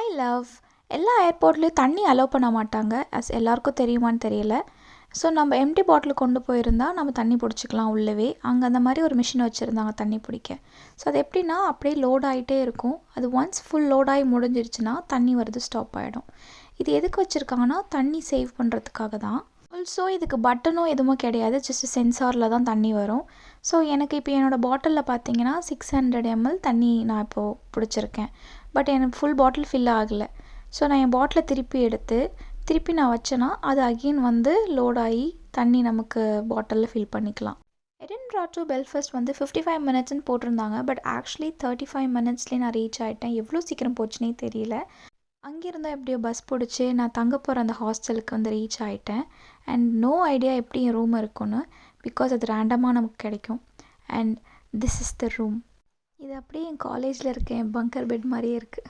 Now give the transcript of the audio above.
Hi love. எல்லா ஏர்போர்ட்லேயும் தண்ணி allow பண்ண மாட்டாங்க. எல்லாருக்கும் தெரியுமான்னு தெரியல. ஸோ நம்ம எம்டி பாட்டில் கொண்டு போயிருந்தா நம்ம தண்ணி பிடிச்சிக்கலாம் உள்ளவே. அங்கே அந்த மாதிரி ஒரு மிஷின் வச்சுருந்தாங்க தண்ணி பிடிக்க. ஸோ அது எப்படின்னா அப்படியே லோட் ஆகிட்டே இருக்கும். அது ஒன்ஸ் ஃபுல் லோடாகி முடிஞ்சிருச்சுன்னா தண்ணி வரது ஸ்டாப் ஆகிடும். இது எதுக்கு வச்சுருக்காங்கன்னா தண்ணி சேவ் பண்ணுறதுக்காக தான். ஆல்சோ இதுக்கு பட்டனும் எதுவும் கிடையாது, ஜஸ்ட் சென்சாரில் தான் தண்ணி வரும். ஸோ எனக்கு இப்போ என்னோடய பாட்டிலில் பார்த்தீங்கன்னா 600 ml தண்ணி நான் இப்போது பிடிச்சிருக்கேன். பட் எனக்கு ஃபுல் பாட்டில் ஃபில் ஆகலை. ஸோ நான் என் பாட்டிலை திருப்பி நான் வச்சேன்னா அது அகெயின் வந்து லோட் ஆகி தண்ணி நமக்கு பாட்டிலில் ஃபில் பண்ணிக்கலாம். எடின்ப்ரா டு பெல்ஃபாஸ்ட் வந்து 55 minutesன்னு போட்டிருந்தாங்க. பட் ஆக்சுவலி 35 minutesலேயே நான் ரீச் ஆகிட்டேன். எவ்வளோ சீக்கிரம் போச்சுன்னே தெரியல. அங்கேருந்தா எப்படியோ பஸ் பிடிச்சி நான் தங்க போகிற அந்த ஹாஸ்டலுக்கு வந்து ரீச் ஆகிட்டேன். அண்ட் நோ ஐடியா எப்படி என் ரூம் இருக்குன்னு, பிகாஸ் அது ரேண்டமாக நமக்கு கிடைக்கும். And this is the room. இது அப்படியே என் காலேஜில் இருக்க என் பங்கர் பெட் மாதிரியே இருக்குது.